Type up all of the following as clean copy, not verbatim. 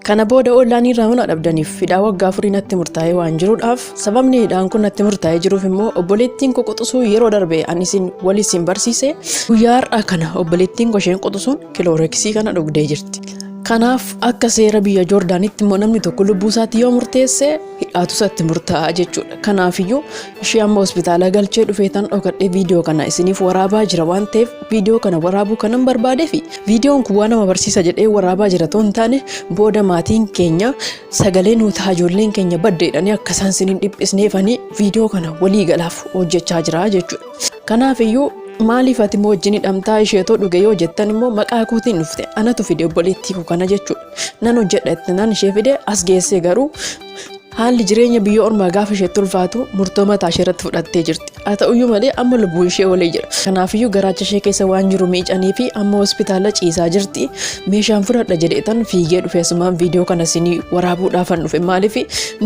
Kana booda ollaanii irraa mana dhabdaniif hidhaa waggaa afurii natti murtaa'ee waan jiruudhaaf sababni hidhaan kun natti murtaa'ee jiruuf immoo obboleettiin koo quxisuu yeroo darbe ani isin waliin barsiise guyyaa har'aa kana obboleettiin koo isheen quxisuun kilooreksii kana dhugdee jirti. Kanaaf akka seera biyya Joordaanitti immoo namni tokko lubbuu isaatii yoo murteesse hidhaatu isatti murtaa'a jechuudha. Kanaafiyyuu ishee amma hospitaala galchee dhufeetan dhokadhee viidiyoo kana isiniif waraabaa jira waan ta'eef viidiyoo kana waraabuu kanan barbaadee fi viidiyoon kun waan nama barsiisa jedhee waraabaa jira ta'uu hin taane booda maatiin keenya sagalee nuti ijoolleen keenya baddeedhanii akka isaan siniin dhiphisneefanii viidiyoo kana walii galaaf hojjechaa jira jechuudha. Kanaafiyyuu maaliif ati immoo wajjin hidhamtaa isheetoo dhuge yoo jettan immoo maqaa kootiin dhufte anatu fide obboleettii koo kana jechuudha. Nan hojjedha itti nan ishee fide as geessee garuu haalli jireenya biyya ormaa gaafa isheetti ulfaatu murtoo mataa ishee irratti fudhattee jirti. Haa ta'uyyuu malee amma lubbuu ishee olee jira. Kanaafiyyuu garaacha ishee keessa waan jiru miicanii fi amma hospitaala ciisaa jirti. Meeshaan fudhadha jedheetan fiigee dhufe sumaan viidiyoo kana isinii waraabuudhaafan dhufe maaliif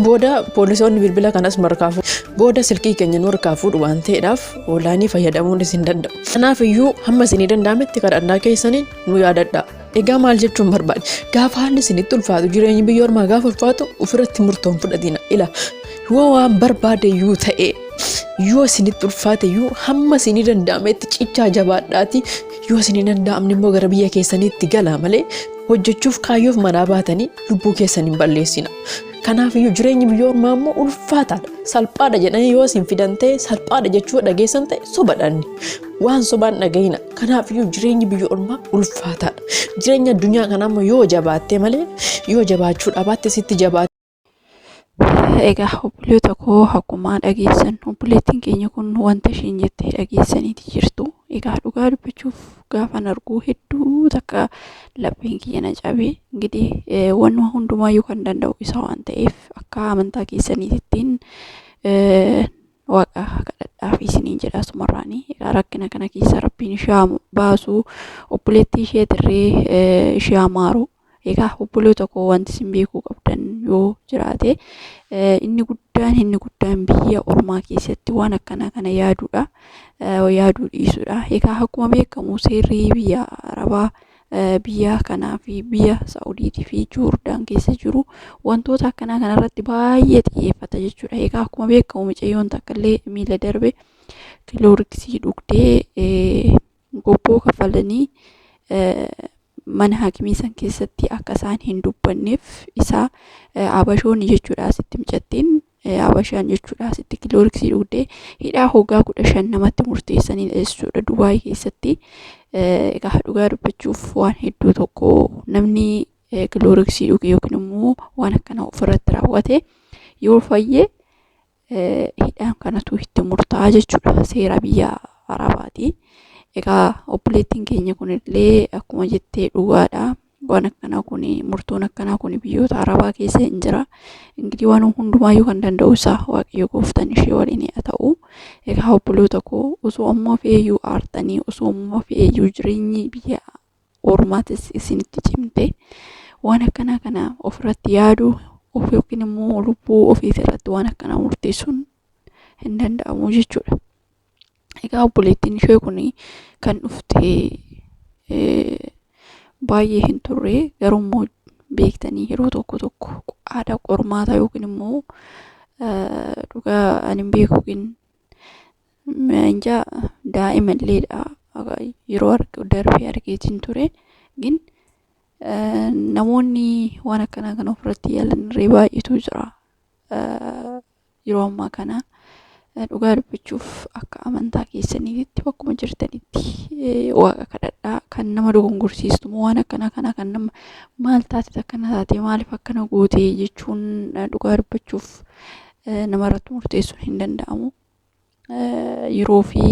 booda poolisoonni bilbila kanas markaafuu booda silkii keenya nu harkaafuudhu waan ta'eedhaaf ollaanii fayyadamuun isin danda'u. Kanaafiyyuu hamma isinii danda'ametti kadhannaa keessaniin nu yaadadhaa. Egaa maal jechuun barbaade gaafa haalli isinitti ulfaatu jireenyi biyya ormaa gaafa ulfaatu ofirratti murtoon fudhatina ila yoo waan barbaade iyyuu ta'e yoo isinitti ulfaate iyyuu hamma isinii danda'ametti cichaa jabaadhaati yoo isinii danda'amne immoo gara biyya keessaniitti galaa malee hojjechuuf kaayyoof manaa baatanii lubbuu keessaniin balleessina. Kanaafiyyuu jireenyi biyya ormaa immoo ulfaataadha. Salphaadha jedhanii yoo isin fidan ta'e salphaadha jechuu dhageessan ta'e sobadhaanni. Waan sobaan dhagayina. Kanaafiyyuu jireenyi biyya ormaa ulfaataadha. Jireenya addunyaa kanaa immoo yoo jabaatte malee yoo jabaachuu dhaabatte sitti jabaate. Egaa obboleettii koo akkuma dhageessan obboleettiin keenya kun wanta isheen jettee dhageessaniiti jirtu. Egaa dhugaa dubbachuuf gaafan arguu hedduu takka lapheen kiyya na cabee ingidihi wanuma hundumaayyuu kan danda'u isa waan ta'eef akka amantaa keessaniittiin waaqa kadhadhaa fi isiniin jedhaa sumarraanii. Egaa rakkina kana keessa rabbiin ishee baasu obboleettii ishee tirree ishee amaaru. Egaa obboleettii koo wanti isin beekuu qabdan yoo jiraate inni guddaan biyya ormaa keessatti waan akkana kana yaaduudha. Yaaduu dhiisuudha. Egaa akkuma beekamu seerri biyya Arabaa biyya kanaa fi biyya Saa'udiitii fi Joordaan keessa jiru wantoota akkanaa kanarratti baay'ee xiyyeeffata jechuudha. Egaa akkuma beekamu mucayyoon takkaallee miila darbe kilooreksii dhugdee gobboo kaffalanii mana haakimii san keessatti akka isaan hin dubbanneef isa abashoonni jechuudha asitti micattiin abashaan jechuudha asitti kilooreksii dhugdee hidhaa waggaa 15 namatti murteessanii jechuudha Dubaay keessatti. Egaa dhugaa dubbachuuf waan hedduu tokko namni kilooreksii dhuge yookiin immoo waan akkana ofirratti raawwate yoo fayyee hidhaan kanatu itti murtaa'a jechuudha seera biyya Arabaati. Egaa obboleettiin keenya kunillee akkuma jettee dhugaadha. Waan akkanaa kun murtoon akkanaa kun biyyoota Arabaa keessa hin jira. Ingidihi waan hundumaayyuu kan danda'u isaa Waaqayyo gooftaan ishee waliin haa ta'u. Egaa obboleettii koo osoo ammoo feeyyuu aartanii osoo ammoo feeyyuu jireenyi biyya ormaatis isinitti cimte waan akkanaa kana ofirratti yaaduu of yookiin immoo lubbuu ofiis irratti waan akkanaa murteessuun hin danda'amu jechuudha. Egaa obboleettiin ishee kun kan dhufte baay'ee hin turre garuu beektanii yeroo tokko aadaa qormaataa yookiin immoo dhugaa ani hin beekuukin daa'imalleedha yeroo darbee argeetiin ture gin namoonni waan akkanaa kan ofirratti yaalan irree baay'eetu jira yeroo ammaa kana. Dhugaa dubbachuuf akka amantaa keessaniitti bakkuma jirtanitti waaqa kadhadhaa kan nama dogongorsiistu waan akkana kana kan nama maal taate akkana taate maaliif akkana goote jechuun dhugaa dubbachuuf namarratti murteessuun hin danda'amu. Yeroo fi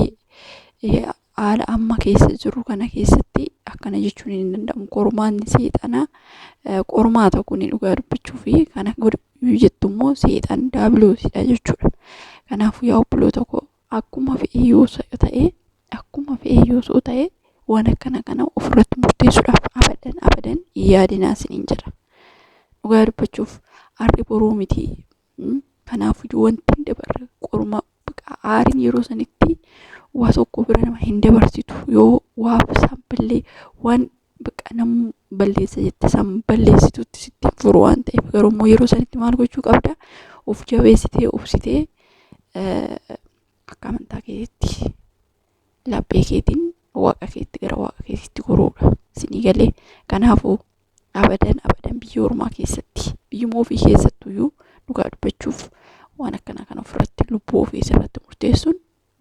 haala amma keessa jiru kana keessatti akkana jechuun hin danda'amu. Qormaanni seexanaa qormaata kun dhugaa dubbachuuf kana godhu jettu immoo seexan daabiloosidha jechuudha. Kanaafuu yaa obboleettii koo akkuma fe'ee yoo ta'e waan akkana kana ofirratti murteessuudhaaf abadan yaadinaa isiniin jira. Dhugaa dubbachuuf har'i boruu miti. Kanaafuu wanti hin dabarre qorma aariin yeroo sanitti waa tokko bira nama hin dabarsitu yoo waa saambillee waan bakka nam balleessa jette san balleessitutti sitti furu waan ta'eef garuu yeroo sanitti maal gochuu qabda of jabeessitee obsitee akka amantaa keetti laphee keetiin waaqa keetti gara waaqa keetitti goruudha sinii galee kanaafuu abadan biyya ormaa keessatti biyyuma ofii keessattuyyuu dhugaa dubbachuuf waan akkana kan ofirratti lubbuu ofii irratti murteessuun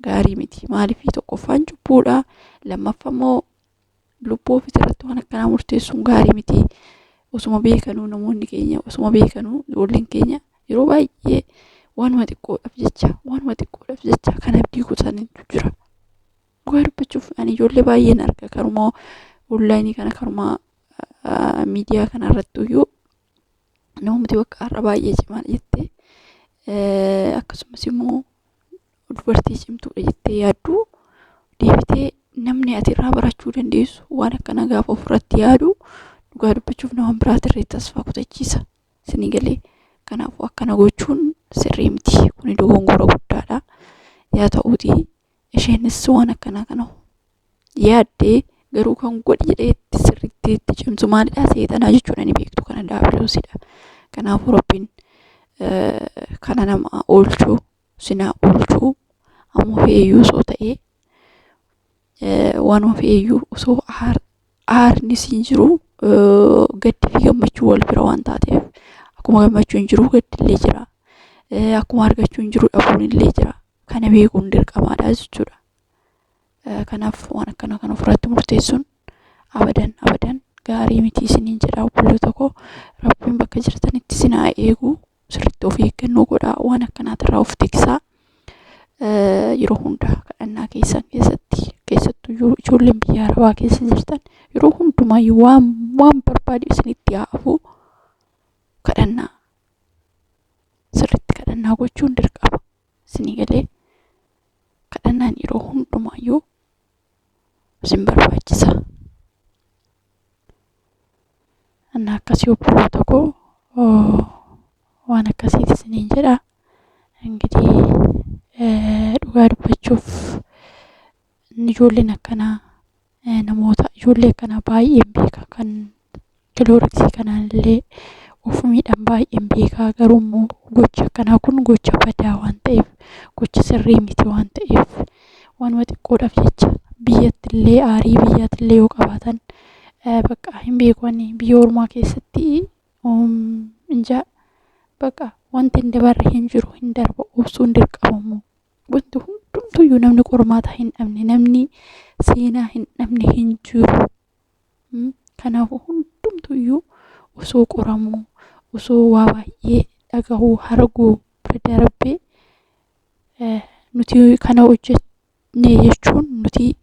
gaarii miti maaliif tokkoffaan cubbuudha lammaffaa immoo lubbuu ofii irratti waan akkanaa murteessuun gaarii miti osuma beekanuu namoonni keenya osuma beekanuu ijoolleen keenya yeroo baay'ee waanuma xiqqoodhaaf jecha kan abdii kutanitu jira dhugaa dubbachuuf ani ijoollee baay'een arga karumaa onlaayinii kana karumaa miidiyaa kana irratti iyyuu namooti bakka har'a baay'ee cimaa jettee akkasumas immoo dubartii cimtuudha jettee yaaddu deebitee namni ati irraa barachuu dandeessu waan akkana gaafa ofirratti yaadu dhugaa dubbachuuf nama biraatirree tasfaa kutachiisa sinii galee kanaafuu akkana gochuun sirrii miti kuni dogongora guddaadha yaa ta'uuti isheenis waan akkana kana yaaddee garuu kan godhi jedheetti sirriitti itti cimsu maalidha seexanaa jechuudha ni beektu kana daabiloosidha kanaafuu rabbiin kana nama oolchuu sinaa oolchuu ammoo feeyyuu soo ta'ee waanuma feeyyuu osoo aarni siin jiru gaddi fi gammachuu wal bira waan taateef akkuma gammachuu hin jiru gaddi illee jira akkuma argachuu hin jiru dhabuun illee jira kana beekuun dirqamaadha jechuudha kanaaf waan akkana kan ofirratti murteessuun abadan gaarii miti isiniin jedha obboloota koo rabbiin bakka jirtanitti sinaa eegu sirriitti of eeggannoo godhaa waan akkanaatirraa of tiksaa yeroo hundaa kadhannaa keessattuyyuu ijoolleen biyya arabaa keessa jirtan yeroo hundumaayyuu waan barbaadu isinitti haafuu kadhannaa sirriitti kadhannaa gochuun dirqama isinii galee kadhannaan yeroo hundumaayyuu isin barbaachisa annaa akkasii obboloota koo waan akkasiiti isiniin jedha እንግዲህ dhugaa dubbachuuf ijoolleen akkanaa namoota ijoollee akkanaa baay'een beeka kan kilooriksii kanaallee of miidhan baay'een beekaa garuu immoo gocha akkanaa kun gocha badaa waan ta'eef gocha sirrii miti waan ta'eef waanuma xiqqoodhaaf jecha biyyattillee aarii biyyattillee yoo qabaatan bakka hin beekani biyya ormaa keessatti inja bakka wanti hin dabarre hin jiru hin darba obsuun dirqamamu wanti hundumtuyyuu namni qormaata hin dhabne namni seenaa hin dhabne hin jiru kanaafuu hundumtuyyuu osoo qoramuu osoo waa baay'ee dhagahuu arguu bira darbee nuti kana hojjenne jechuun nuti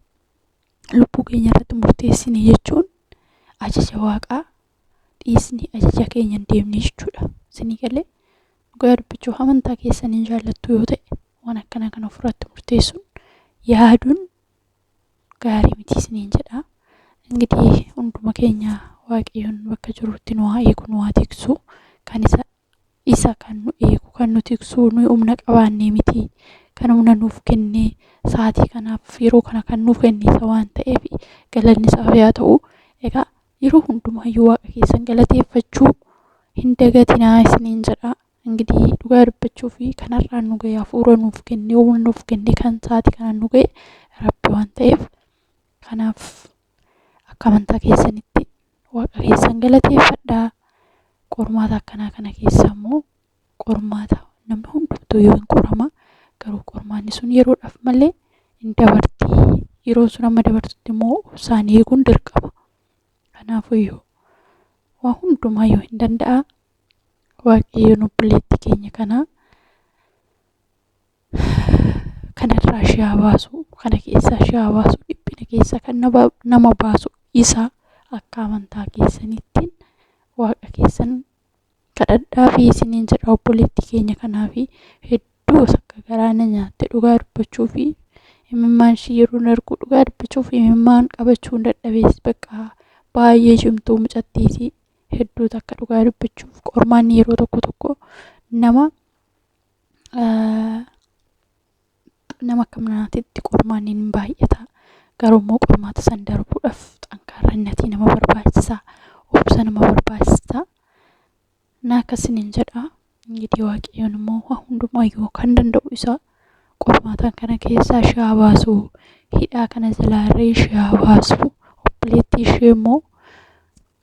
lubbuu keenya irratti murteessine jechuun ajaja waaqaa dhiisni ajaja keenya hin deemne jechuudha isinii galee dhugaa dubbachuuf amantaa keessaniin jaallattu yoo ta'e waan akkana kan ofirratti murteessuun yaaduun gaarii miti isiniin jedha እንግዲህ hunduma keenya waaqayyoon bakka jirutti nu haa eegu nu haa tiksu kan isa kan nu eegu kan nu tiksu nu humna qabaannee miti kan humna nuuf kennee sa'aatii kanaaf yeroo kana kan nuuf kenne isa waan ta'eef galanni isaaf yaa ta'u egaa yeroo hundumayyuu waaqa keessan galateeffachuu hin dagatinaa isiniin jedha እንግዲህ dhugaa dubbachuu fi kanarraan nu ga'e hafuura nuuf kennee humna nuuf kennee kan sa'aatii kana nu ga'e rabbi waan ta'eef kanaaf akka amantaa keessanitti waaqa keessan galateeffadhaa qormaata akkanaa kana keessa immoo qormaata namni hundumtuu yoo hin qorama garuu qormaanni sun yeroodhaaf malee hin dabartii yeroo sun amma dabartutti immoo obsaan eeguun dirqama kanaafuyyuu waa hundumaayyuu hin danda'a waaqayyoon obboleetti keenya kanarraa shi'aa baasu kana keessaa shi'aa baasu dhiphina keessa kan nama baasu isa akka amantaa keessanittiin waaqa keessan kadhadhaa fi isiniin jedha obboleetti keenya kanaafi hedduu akka garaana nyaatte dhugaa dubbachuu fi imimmaan ishii yeroo nargu dhugaa dubbachuu fi imimmaan qabachuu hin dadhabees bakka baay'ee cimtuu mucattiiti hedduu takka dhugaa dubbachuuf qormaanni yeroo tokko nama akka manaatitti qormaanni hin baay'ata garuu immoo qormaata san darbuudhaaf qarrannatii nama barbaachisa. Obsa nama barbaachisa. Na akkasiniin jedha. Ingidihi Waaqayyoon immoo waa hundumayyuu kan danda'u isa qormaataan kana keessaa ishee haa baasu. Hidhaa kana jalaa irree ishee haa baasu. Obboleettii ishee immoo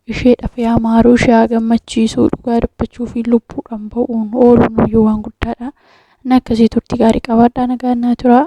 ishee dhafee haa maaru, ishee haa gammachiisu. Dhugaa dubbachuu fi lubbuudhaan ba'uun ooluun iyyuu waan guddaadha. Na akkasii turtii gaarii qabaadhaa. Nagaan naa tura.